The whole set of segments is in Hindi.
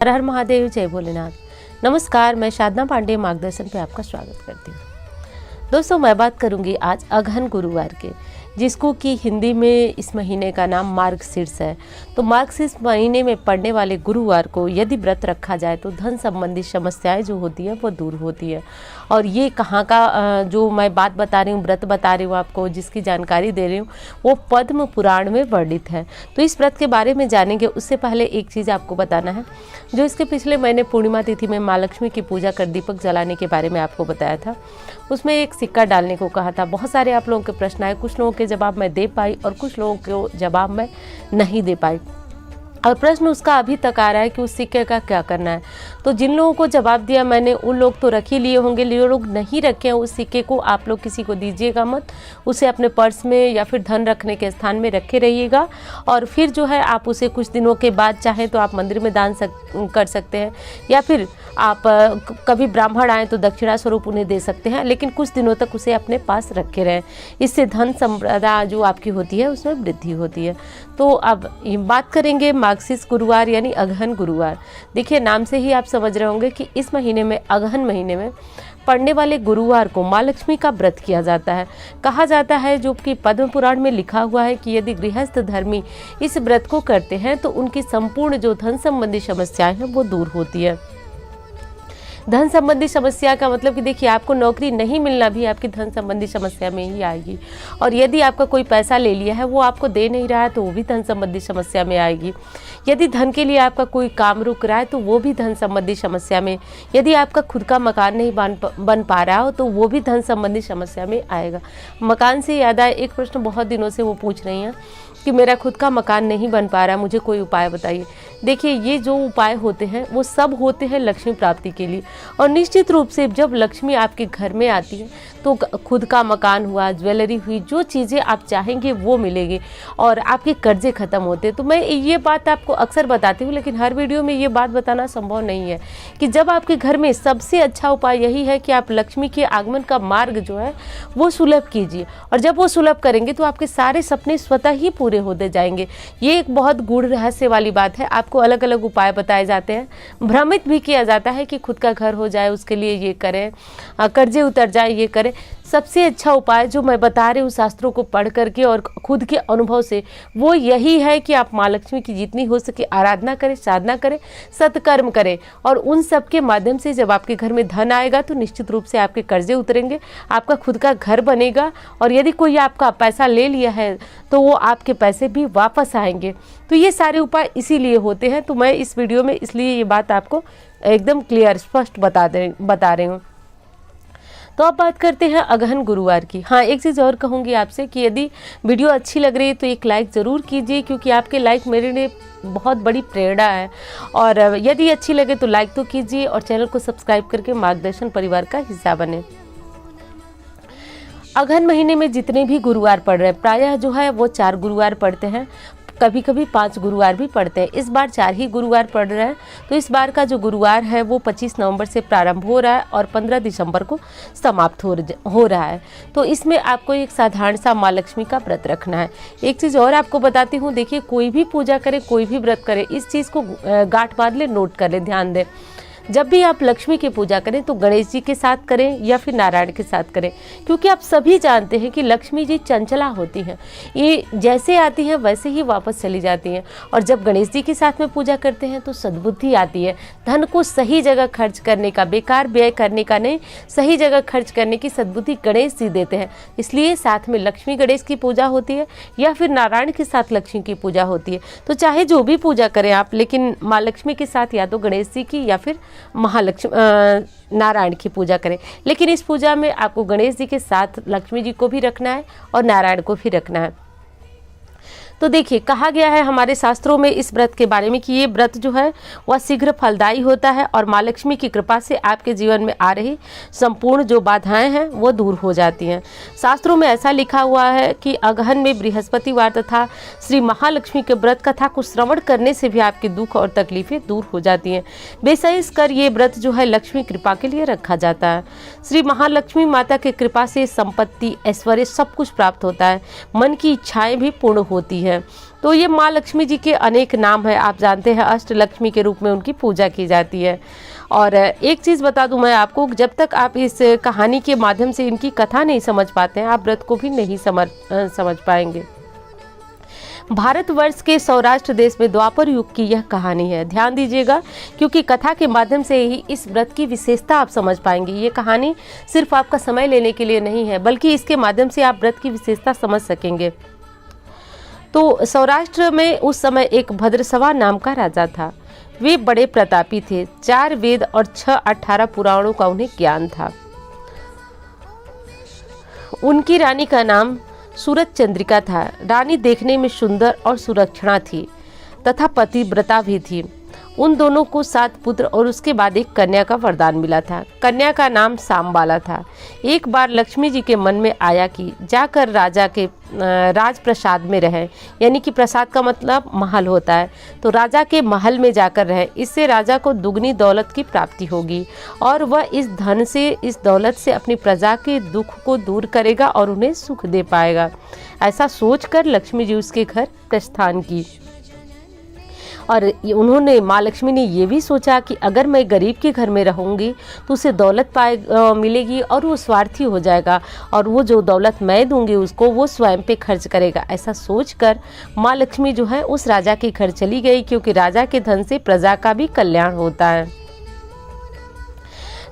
हर हर महादेव, जय भोलेनाथ। नमस्कार, मैं साधना पांडे मार्गदर्शन पे आपका स्वागत करती हूँ। दोस्तों, मैं बात करूँगी आज अगहन गुरुवार के, जिसको कि हिंदी में इस महीने का नाम मार्गशीर्ष है। तो मार्गशीर्ष महीने में पड़ने वाले गुरुवार को यदि व्रत रखा जाए तो धन संबंधी समस्याएं जो होती हैं वो दूर होती है। और ये कहाँ का जो मैं बात बता रही हूँ, व्रत बता रही हूँ आपको, जिसकी जानकारी दे रही हूँ, वो पद्म पुराण में वर्णित है। तो इस व्रत के बारे में जानेंगे उससे पहले एक चीज़ आपको बताना है। जो इसके पिछले महीने पूर्णिमा तिथि में माँ लक्ष्मी की पूजा कर दीपक जलाने के बारे में आपको बताया था, उसमें एक सिक्का डालने को कहा था। बहुत सारे आप लोगों के प्रश्न आए, कुछ लोगों के जवाब मैं दे पाई और कुछ लोगों के जवाब मैं नहीं दे पाई। और प्रश्न उसका अभी तक आ रहा है कि उस सिक्के का क्या करना है। तो जिन लोगों को जवाब दिया मैंने, उन लोग तो रख ही लिए होंगे। जो लोग नहीं रखे हैं उस सिक्के को आप लोग किसी को दीजिएगा मत, उसे अपने पर्स में या फिर धन रखने के स्थान में रखे रहिएगा। और फिर जो है आप उसे कुछ दिनों के बाद चाहे तो आप मंदिर में दान कर सकते हैं, या फिर आप कभी ब्राह्मण आए तो दक्षिणा स्वरूप उन्हें दे सकते हैं, लेकिन कुछ दिनों तक उसे अपने पास रखे रहें। इससे धन संपदा जो आपकी होती है उसमें वृद्धि होती है। तो अब बात करेंगे मार्गशीर्ष गुरुवार यानी अगहन गुरुवार। देखिए, नाम से ही आप समझ रहे होंगे कि इस महीने में, अगहन महीने में पड़ने वाले गुरुवार को माँ लक्ष्मी का व्रत किया जाता है। कहा जाता है, जो कि पद्म पुराण में लिखा हुआ है, कि यदि गृहस्थ धर्मी इस व्रत को करते हैं तो उनकी संपूर्ण जो धन संबंधी समस्याएं हैं वो दूर होती है। धन संबंधी समस्या का मतलब कि देखिए, आपको नौकरी नहीं मिलना भी आपकी धन संबंधी समस्या में ही आएगी। और यदि आपका कोई पैसा ले लिया है वो आपको दे नहीं रहा है तो वो भी धन संबंधी समस्या में आएगी। यदि धन के लिए आपका कोई काम रुक रहा है तो वो भी धन संबंधी समस्या में। यदि आपका खुद का मकान नहीं बन पा रहा हो तो वो भी धन संबंधी समस्या में आएगा। मकान से याद आया, एक प्रश्न बहुत दिनों से वो पूछ रही हैं कि मेरा खुद का मकान नहीं बन पा रहा, मुझे कोई उपाय बताइए। देखिए, ये जो उपाय होते हैं वो सब होते हैं लक्ष्मी प्राप्ति के लिए। और निश्चित रूप से जब लक्ष्मी आपके घर में आती है तो खुद का मकान हुआ, ज्वेलरी हुई, जो चीज़ें आप चाहेंगे वो मिलेगी और आपके कर्जे खत्म होते हैं। तो मैं ये बात आपको अक्सर बताती हूँ, लेकिन हर वीडियो में ये बात बताना संभव नहीं है कि जब आपके घर में सबसे अच्छा उपाय यही है कि आप लक्ष्मी के आगमन का मार्ग जो है वो सुलभ कीजिए। और जब वो सुलभ करेंगे तो आपके सारे सपने स्वतः ही पूरे होते जाएंगे। ये एक बहुत गूढ़ रहस्य वाली बात है। आपको अलग अलग उपाय बताए जाते हैं, भ्रमित भी किया जाता है कि खुद का घर हो जाए उसके लिए ये करें, कर्जे उतर जाए ये करें। सबसे अच्छा उपाय जो मैं बता रही हूँ शास्त्रों को पढ़ करके और खुद के अनुभव से, वो यही है कि आप माँ लक्ष्मी की जितनी हो सके आराधना करें, साधना करें, सत्कर्म करें। और उन सब के माध्यम से जब आपके घर में धन आएगा तो निश्चित रूप से आपके कर्जे उतरेंगे, आपका खुद का घर बनेगा। और यदि कोई आपका पैसा ले लिया है तो वो आपके पैसे भी वापस आएंगे। तो ये सारे उपाय इसीलिए होते हैं। तो मैं इस वीडियो में इसलिए ये बात आपको एकदम क्लियर स्पष्ट बता रही हूँ। तो अब बात करते हैं अगहन गुरुवार की। हाँ, एक चीज़ और कहूँगी आपसे कि यदि वीडियो अच्छी लग रही है तो एक लाइक ज़रूर कीजिए, क्योंकि आपके लाइक मेरे लिए बहुत बड़ी प्रेरणा है। और यदि अच्छी लगे तो लाइक तो कीजिए और चैनल को सब्सक्राइब करके मार्गदर्शन परिवार का हिस्सा बने। अगहन महीने में जितने भी गुरुवार पड़ रहे हैं, प्रायः जो है वो 4 गुरुवार पड़ते हैं, कभी कभी 5 गुरुवार भी पड़ते हैं। इस बार 4 ही गुरुवार पड़ रहे हैं। तो इस बार का जो गुरुवार है वो 25 नवंबर से प्रारंभ हो रहा है और 15 दिसंबर को समाप्त हो रहा है। तो इसमें आपको एक साधारण सा माँ लक्ष्मी का व्रत रखना है। एक चीज़ और आपको बताती हूँ, देखिए, कोई भी पूजा करे, कोई भी व्रत करे, इस चीज़ को गांठ बांध ले, नोट कर ले, ध्यान दें। जब भी आप लक्ष्मी की पूजा करें तो गणेश जी के साथ करें या फिर नारायण के साथ करें, क्योंकि आप सभी जानते हैं कि लक्ष्मी जी चंचला होती हैं। ये जैसे आती हैं वैसे ही वापस चली जाती हैं। और जब गणेश जी के साथ में पूजा करते हैं तो सद्बुद्धि आती है। धन को सही जगह खर्च करने का, बेकार व्यय करने का नहीं, सही जगह खर्च करने की सद्बुद्धि गणेश जी देते हैं। इसलिए साथ में लक्ष्मी गणेश की पूजा होती है या फिर नारायण के साथ लक्ष्मी की पूजा होती है। तो चाहे जो भी पूजा करें आप, लेकिन माँ लक्ष्मी के साथ या तो गणेश जी की या फिर महालक्ष्मी नारायण की पूजा करें। लेकिन इस पूजा में आपको गणेश जी के साथ लक्ष्मी जी को भी रखना है और नारायण को भी रखना है। तो देखिए, कहा गया है हमारे शास्त्रों में इस व्रत के बारे में कि ये व्रत जो है वह शीघ्र फलदायी होता है और माँ लक्ष्मी की कृपा से आपके जीवन में आ रही संपूर्ण जो बाधाएं हैं वो दूर हो जाती हैं। शास्त्रों में ऐसा लिखा हुआ है कि अगहन में बृहस्पतिवार तथा श्री महालक्ष्मी के व्रत कथा को श्रवण करने से भी आपके दुख और तकलीफें दूर हो जाती हैं। विशेषकर ये व्रत जो है लक्ष्मी कृपा के लिए रखा जाता है। श्री महालक्ष्मी माता की कृपा से संपत्ति, ऐश्वर्य सब कुछ प्राप्त होता है। मन की इच्छाएं भी पूर्ण होती है। तो ये माँ लक्ष्मी जी के अनेक नाम हैं, आप जानते हैं अष्ट लक्ष्मी के रूप में उनकी पूजा की जाती है। और एक चीज़ बता दूं मैं आपको, जब तक आप इस कहानी के माध्यम से इनकी कथा नहीं समझ पाते हैं, आप व्रत को भी नहीं समझ पाएंगे। भारतवर्ष के सौराष्ट्र देश में द्वापर युग की यह कहानी है। ध्यान दीजिएगा, क्योंकि कथा के माध्यम से ही इस व्रत की विशेषता आप समझ पाएंगे। ये कहानी सिर्फ आपका समय लेने के लिए नहीं है, बल्कि इसके माध्यम से आप व्रत की विशेषता समझ सकेंगे। तो सौराष्ट्र में उस समय एक भद्रसवा नाम का राजा था। वे बड़े प्रतापी थे। 4 वेद और 18 पुराणों का उन्हें ज्ञान था। उनकी रानी का नाम सूरज चंद्रिका था। रानी देखने में सुंदर और सुलक्षणा थी तथा पतिव्रता भी थी। उन दोनों को 7 पुत्र और उसके बाद एक कन्या का वरदान मिला था। कन्या का नाम सांबाला था। एक बार लक्ष्मी जी के मन में आया कि जाकर राजा के राजप्रसाद में रहे, यानी कि प्रसाद का मतलब महल होता है, तो राजा के महल में जाकर रहे। इससे राजा को दुगनी दौलत की प्राप्ति होगी और वह इस धन से, इस दौलत से अपनी प्रजा के दुख को दूर करेगा और उन्हें सुख दे पाएगा। ऐसा सोचकर लक्ष्मी जी उसके घर प्रस्थान की। और उन्होंने, माँ लक्ष्मी ने ये भी सोचा कि अगर मैं गरीब के घर में रहूँगी तो उसे दौलत मिलेगी और वो स्वार्थी हो जाएगा, और वो जो दौलत मैं दूंगी उसको वो स्वयं पे खर्च करेगा। ऐसा सोचकर माँ लक्ष्मी जो है उस राजा के घर चली गई, क्योंकि राजा के धन से प्रजा का भी कल्याण होता है।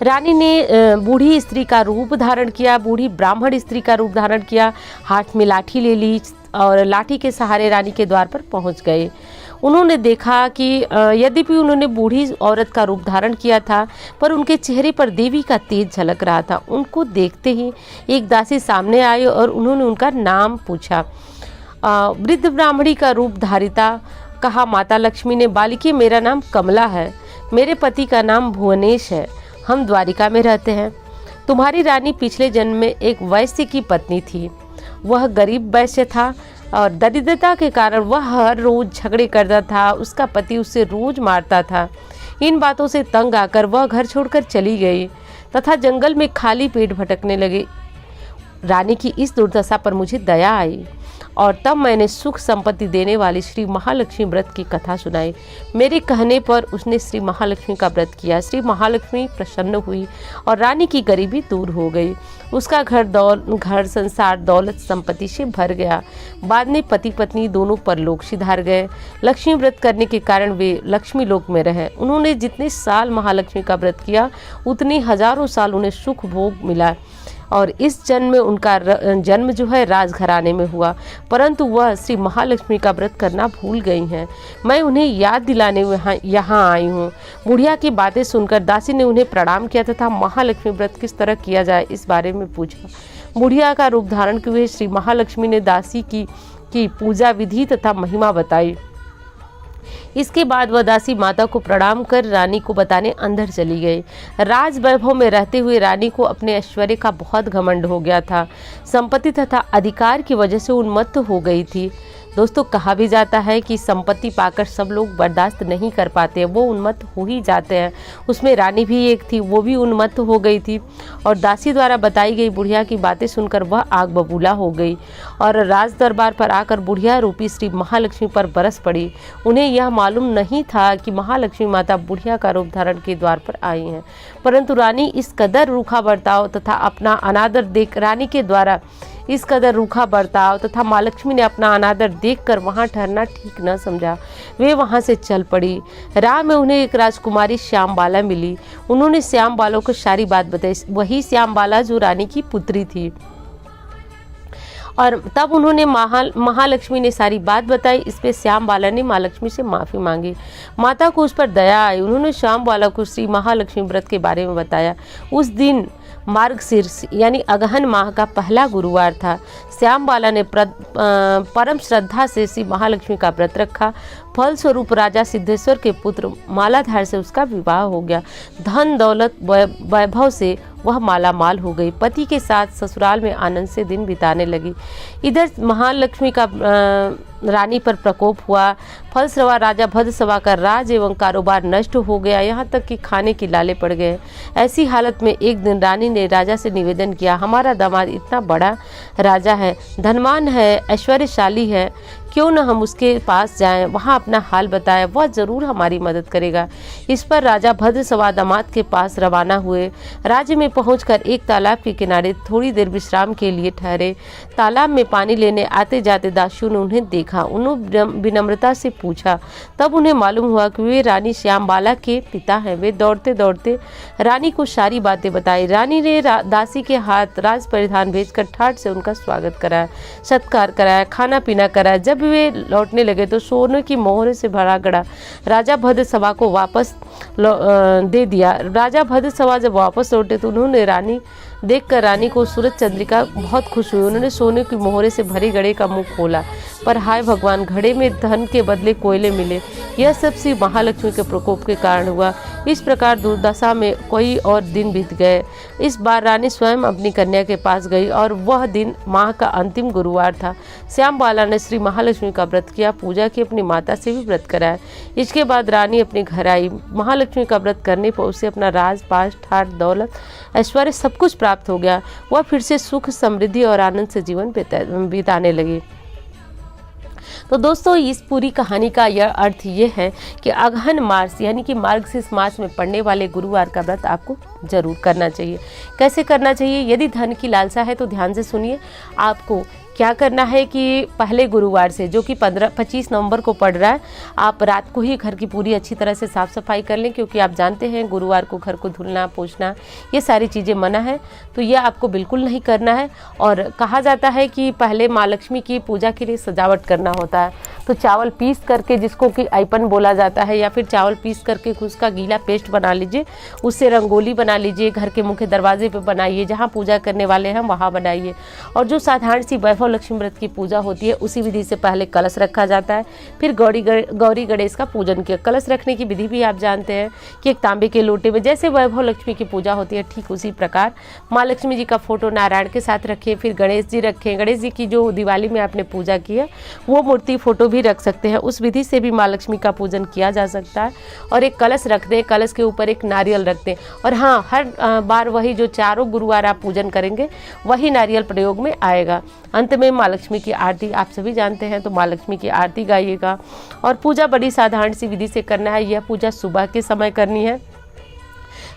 रानी ने बूढ़ी स्त्री का रूप धारण किया, बूढ़ी ब्राह्मण स्त्री का रूप धारण किया, हाथ में लाठी ले ली और लाठी के सहारे रानी के द्वार पर पहुंच गए। उन्होंने देखा कि यद्यपि उन्होंने बूढ़ी औरत का रूप धारण किया था, पर उनके चेहरे पर देवी का तेज झलक रहा था। उनको देखते ही एक दासी सामने आई और उन्होंने उनका नाम पूछा। वृद्ध ब्राह्मणी का रूप धारिता कहा, माता लक्ष्मी ने, बालिके मेरा नाम कमला है, मेरे पति का नाम भुवनेश है, हम द्वारिका में रहते हैं। तुम्हारी रानी पिछले जन्म में एक वैश्य की पत्नी थी। वह गरीब वैश्य था और दरिद्रता के कारण वह हर रोज झगड़े करता था। उसका पति उसे रोज मारता था। इन बातों से तंग आकर वह घर छोड़कर चली गई तथा जंगल में खाली पेट भटकने लगी। रानी की इस दुर्दशा पर मुझे दया आई और तब मैंने सुख संपत्ति देने वाली श्री महालक्ष्मी व्रत की कथा सुनाई। मेरे कहने पर उसने श्री महालक्ष्मी का व्रत किया। श्री महालक्ष्मी प्रसन्न हुई और रानी की गरीबी दूर हो गई। उसका घर संसार दौलत संपत्ति से भर गया। बाद में पति पत्नी दोनों परलोक सिधार गए। लक्ष्मी व्रत करने के कारण वे लक्ष्मी लोक में रहे। उन्होंने जितने साल महालक्ष्मी का व्रत किया उतने हजारों साल उन्हें सुख भोग मिला। और इस जन्म में उनका जन्म जो है राजघराने में हुआ, परंतु वह श्री महालक्ष्मी का व्रत करना भूल गई हैं। मैं उन्हें याद दिलाने यहाँ आई हूँ। बुढ़िया की बातें सुनकर दासी ने उन्हें प्रणाम किया तथा महालक्ष्मी व्रत किस तरह किया जाए इस बारे में पूछा। बुढ़िया का रूप धारण किए हुए श्री महालक्ष्मी ने दासी की पूजा विधि तथा महिमा बताई। इसके बाद वह दासी माता को प्रणाम कर रानी को बताने अंदर चली गई। राज वैभव में रहते हुए रानी को अपने ऐश्वर्य का बहुत घमंड हो गया था। संपत्ति तथा अधिकार की वजह से उन्मत्त हो गई थी। दोस्तों, कहा भी जाता है कि संपत्ति पाकर सब लोग बर्दाश्त नहीं कर पाते, वो उन्मत्त हो ही जाते हैं। उसमें रानी भी एक थी, वो भी उन्मत्त हो गई थी और दासी द्वारा बताई गई बुढ़िया की बातें सुनकर वह आग बबूला हो गई और राज दरबार पर आकर बुढ़िया रूपी श्री महालक्ष्मी पर बरस पड़ी। उन्हें यह मालूम नहीं था कि महालक्ष्मी माता बुढ़िया का रूप धारण के द्वार पर आई हैं, परंतु रानी इस कदर रूखा बर्ताव तथा अपना अनादर देख रानी के द्वारा इस कदर रूखा बर्ताव तथा माँ लक्ष्मी ने अपना अनादर देखकर वहाँ ठहरना ठीक न समझा। वे वहाँ से चल पड़ी। राह में उन्हें एक राजकुमारी श्यामबाला मिली। उन्होंने श्यामबाला को सारी बात बताई, वही श्यामबाला जो रानी की पुत्री थी। और तब उन्होंने महालक्ष्मी ने सारी बात बताई। इस पे श्यामबाला ने माँ लक्ष्मी से माफ़ी मांगी। माता को उस पर दया आई। उन्होंने श्यामबाला को श्री महालक्ष्मी व्रत के बारे में बताया। उस दिन मार्गशीर्ष यानी अगहन माह का पहला गुरुवार था। श्यामबाला ने परम श्रद्धा से श्री महालक्ष्मी का व्रत रखा। फलस्वरूप राजा सिद्धेश्वर के पुत्र मालाधार से उसका विवाह हो गया। धन दौलत वैभव से वह माला माल हो गई। पति के साथ ससुराल में आनंद से दिन बिताने लगी। इधर महालक्ष्मी का रानी पर प्रकोप हुआ। फलस्वरूप राजा भद्रसवा का राज एवं कारोबार नष्ट हो गया, यहाँ तक कि खाने की लाले पड़ गए। ऐसी हालत में एक दिन रानी ने राजा से निवेदन किया, हमारा दामाद इतना बड़ा राजा है, धनवान है, ऐश्वर्यशाली है, क्यों न हम उसके पास जाएं, वहां अपना हाल बताएं, वह जरूर हमारी मदद करेगा। इस पर राजा भद्रसवा दामाद के पास रवाना हुए। राज्य में पहुंचकर एक तालाब के किनारे थोड़ी देर विश्राम के लिए ठहरे। तालाब में पानी लेने आते जाते दासियों ने उन्हें देखा। उन्होंने विनम्रता से पूछा। तब उन्हें मालूम हुआ कि वे रानी श्यामबाला के पिता हैं। वे दौड़ते दौड़ते रानी को सारी बातें बताई। रानी ने दासी के हाथ राज परिधान भेजकर ठाठ से उनका स्वागत कराया, सत्कार कराया, खाना पीना कराया। जब वे लौटने लगे तो सोने की मोहरों से भरा गड़ा राजा भद्रसवा को वापस दे दिया। राजा भद्रसवा जब वापस लौटे तो उन्होंने रानी देखकर रानी को सूरज चंद्रिका बहुत खुश हुई। उन्होंने सोने की मोहरे से भरे घड़े का मुंह खोला, पर हाय भगवान, घड़े में धन के बदले कोयले मिले। यह सब श्री महालक्ष्मी के प्रकोप के कारण हुआ। इस प्रकार दुर्दशा में कोई और दिन बीत गए। इस बार रानी स्वयं अपनी कन्या के पास गई और वह दिन माह का अंतिम गुरुवार था। श्यामबाला ने श्री महालक्ष्मी का व्रत किया, पूजा की, अपनी माता से भी व्रत कराया। इसके बाद रानी अपने घर आई। महालक्ष्मी का व्रत करने पर उसे अपना राज, पाश, ठाठ, दौलत, ऐश्वर्य सब कुछ प्राप्त हो गया। वह फिर से सुख, समृद्धि और आनंद से जीवन बिताने लगी। तो दोस्तों, इस पूरी कहानी का यह अर्थ ये है कि अगहन मास यानी कि मार्गशीर्ष मास में पड़ने वाले गुरुवार का व्रत आपको जरूर करना चाहिए। कैसे करना चाहिए? यदि धन की लालसा है तो ध्यान से सुनिए। आपको क्या करना है कि पहले गुरुवार से, जो कि 25 नवंबर को पड़ रहा है, आप रात को ही घर की पूरी अच्छी तरह से साफ़ सफाई कर लें, क्योंकि आप जानते हैं गुरुवार को घर को धुलना, पोंछना, ये सारी चीज़ें मना है। तो ये आपको बिल्कुल नहीं करना है। और कहा जाता है कि पहले माँ लक्ष्मी की पूजा के लिए सजावट करना होता है। तो चावल पीस करके, जिसको कि ऐपन बोला जाता है, या फिर चावल पीस करके उसका गीला पेस्ट बना लीजिए, उससे रंगोली बना लीजिए, घर के मुख्य दरवाजे पे बनाइए, जहाँ पूजा करने वाले हैं वहाँ बनाइए। और जो साधारण सी वैभव लक्ष्मी व्रत की पूजा होती है, उसी विधि से पहले कलश रखा जाता है, फिर गौरी गणेश का पूजन किया। कलश रखने की विधि भी आप जानते हैं कि एक तांबे के लोटे में जैसे वैभव लक्ष्मी की पूजा होती है, ठीक उसी प्रकार माँ लक्ष्मी जी का फोटो नारायण के साथ रखें, फिर गणेश जी रखें। गणेश जी की जो दिवाली में आपने पूजा की है वो मूर्ति फोटो भी रख सकते हैं। उस विधि से भी माँ लक्ष्मी का पूजन किया जा सकता है। और एक कलश रख दें, कलश के ऊपर एक नारियल रख दें। और हाँ, हर बार वही जो चारों गुरुवार आप पूजन करेंगे वही नारियल प्रयोग में आएगा। अंत में माँ लक्ष्मी की आरती आप सभी जानते हैं, तो माँ लक्ष्मी की आरती गाइएगा। और पूजा बड़ी साधारण सी विधि से करना है। यह पूजा सुबह के समय करनी है।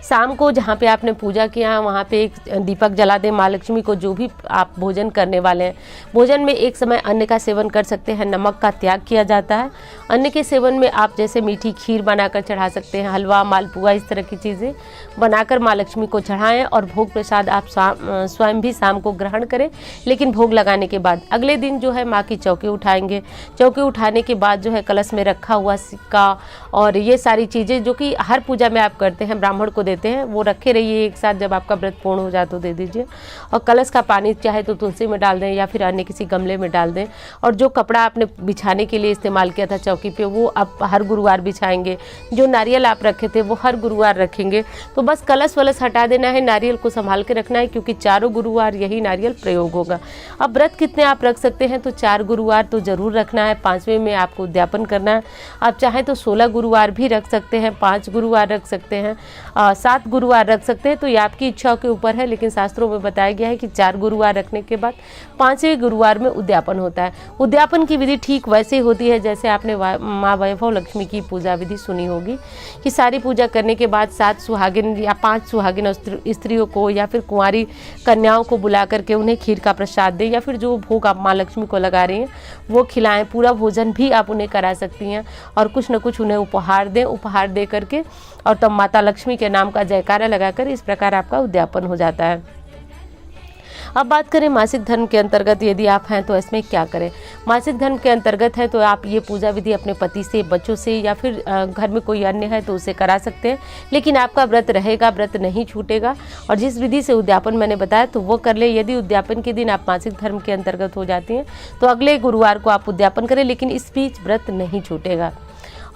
शाम को जहाँ पे आपने पूजा किया वहाँ पे एक दीपक जला दें। माँ लक्ष्मी को जो भी आप भोजन करने वाले हैं, भोजन में एक समय अन्न का सेवन कर सकते हैं, नमक का त्याग किया जाता है। अन्न के सेवन में आप जैसे मीठी खीर बनाकर चढ़ा सकते हैं, हलवा, मालपुआ, इस तरह की चीज़ें बनाकर माँ लक्ष्मी को चढ़ाएं। और भोग प्रसाद आप स्वयं भी शाम को ग्रहण करें, लेकिन भोग लगाने के बाद अगले दिन जो है माँ की चौकी उठाएंगे। चौकी उठाने के बाद जो है कलश में रखा हुआ सिक्का और ये सारी चीज़ें जो कि हर पूजा में आप करते हैं, ब्राह्मण को देते हैं, वो रखे रहिए एक साथ। जब आपका व्रत पूर्ण हो जाए तो दे दीजिए। और कलश का पानी चाहे तो तुलसी में डाल दें या फिर अन्य किसी गमले में डाल दें। और जो कपड़ा आपने बिछाने के लिए इस्तेमाल किया था चौकी पे, वो आप हर गुरुवार बिछाएंगे। जो नारियल आप रखे थे वो हर गुरुवार रखेंगे। तो बस कलश वलश हटा देना है, नारियल को संभाल के रखना है, क्योंकि चारों गुरुवार यही नारियल प्रयोग होगा। अब व्रत कितने आप रख सकते हैं? तो 4 गुरुवार तो जरूर रखना है। 5वें में आपको उद्यापन करना है। आप चाहें तो 16 गुरुवार भी रख सकते हैं, 5 गुरुवार रख सकते हैं, 7 गुरुवार रख सकते हैं। तो ये आपकी इच्छा के ऊपर है, लेकिन शास्त्रों में बताया गया है कि 4 गुरुवार रखने के बाद 5वें गुरुवार में उद्यापन होता है। उद्यापन की विधि ठीक वैसे होती है जैसे आपने माँ वैभव लक्ष्मी की पूजा विधि सुनी होगी, कि सारी पूजा करने के बाद 7 सुहागिन या 5 सुहागिन स्त्रियों को या फिर कुंवारी कन्याओं को बुला करके उन्हें खीर का प्रसाद दें, या फिर जो भोग आप माँ लक्ष्मी को लगा रही हैं वो खिलाएं। पूरा भोजन भी आप उन्हें करा सकती हैं और कुछ न कुछ उन्हें उपहार दें। उपहार दे करके और तब माता लक्ष्मी के नाम का जयकारा लगाकर इस प्रकार आपका उद्यापन हो जाता है। अब बात करें मासिक धर्म के अंतर्गत यदि आप हैं तो इसमें क्या करें। मासिक धर्म के अंतर्गत है तो आप ये पूजा विधि अपने पति से, बच्चों से या फिर घर में कोई अन्य है तो उसे करा सकते हैं, लेकिन आपका व्रत रहेगा, व्रत नहीं छूटेगा। और जिस विधि से उद्यापन मैंने बताया तो वो कर ले। यदि उद्यापन के दिन आप मासिक धर्म के अंतर्गत हो जाती हैं तो अगले गुरुवार को आप उद्यापन करें, लेकिन इस बीच व्रत नहीं छूटेगा।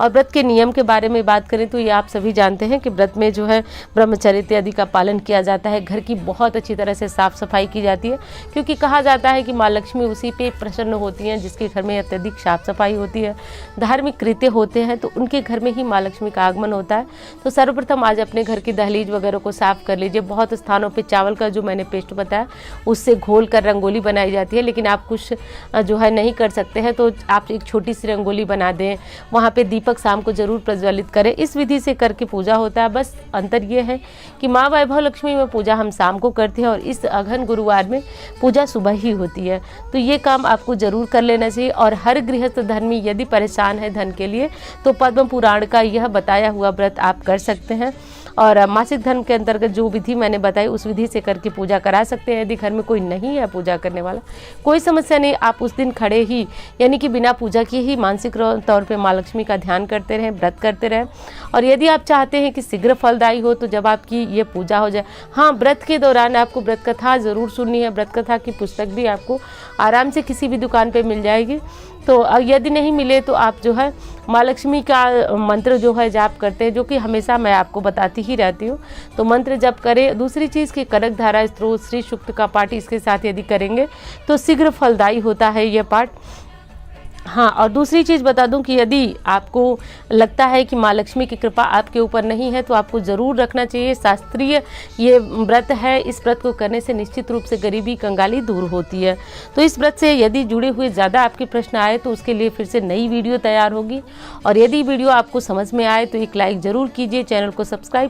और व्रत के नियम के बारे में बात करें तो ये आप सभी जानते हैं कि व्रत में जो है ब्रह्मचर्य इत्यादि का पालन किया जाता है। घर की बहुत अच्छी तरह से साफ सफाई की जाती है, क्योंकि कहा जाता है कि माँ लक्ष्मी उसी पे प्रसन्न होती हैं जिसके घर में अत्यधिक साफ सफाई होती है, धार्मिक कृत्य होते हैं, तो उनके घर में ही माँ लक्ष्मी का आगमन होता है। तो सर्वप्रथम आज अपने घर की दहलीज वगैरह को साफ कर लीजिए। बहुत स्थानों पे चावल का जो मैंने पेस्ट बताया उससे घोल कर रंगोली बनाई जाती है, लेकिन आप कुछ जो है नहीं कर सकते हैं तो आप एक छोटी सी रंगोली बना दें, वहाँ पे दीपक शाम को जरूर प्रज्वलित करें। इस विधि से करके पूजा होता है। बस अंतर ये है कि माँ वैभव लक्ष्मी में पूजा हम शाम को करते हैं और इस अगहन गुरुवार में पूजा सुबह ही होती है। तो ये काम आपको जरूर कर लेना चाहिए। और हर गृहस्थ धर्मी यदि परेशान है धन के लिए तो पद्म पुराण का यह बताया हुआ व्रत आप कर सकते हैं और मासिक धर्म के अंतर्गत जो विधि मैंने बताई उस विधि से करके पूजा करा सकते हैं। यदि घर में कोई नहीं है पूजा करने वाला, कोई समस्या नहीं, आप उस दिन खड़े ही यानी कि बिना पूजा किए ही मानसिक तौर पे माँ लक्ष्मी का ध्यान करते रहें, व्रत करते रहें। और यदि आप चाहते हैं कि शीघ्र फलदायी हो तो जब आपकी ये पूजा हो जाए, हाँ व्रत के दौरान आपको व्रत कथा ज़रूर सुननी है। व्रत कथा की पुस्तक भी आपको आराम से किसी भी दुकान पर मिल जाएगी। तो यदि नहीं मिले तो आप जो है माँ लक्ष्मी का मंत्र जो है जाप करते हैं, जो कि हमेशा मैं आपको बताती ही रहती हूँ। तो मंत्र जप करें। दूसरी चीज़ की कनक धारा स्त्रोत श्री सूक्त का पाठ इसके साथ यदि करेंगे तो शीघ्र फलदायी होता है ये पाठ। हाँ, और दूसरी चीज़ बता दूं कि यदि आपको लगता है कि माँ लक्ष्मी की कृपा आपके ऊपर नहीं है तो आपको ज़रूर रखना चाहिए। शास्त्रीय ये व्रत है, इस व्रत को करने से निश्चित रूप से गरीबी कंगाली दूर होती है। तो इस व्रत से यदि जुड़े हुए ज़्यादा आपके प्रश्न आए तो उसके लिए फिर से नई वीडियो तैयार होगी। और यदि वीडियो आपको समझ में आए तो एक लाइक ज़रूर कीजिए, चैनल को सब्सक्राइब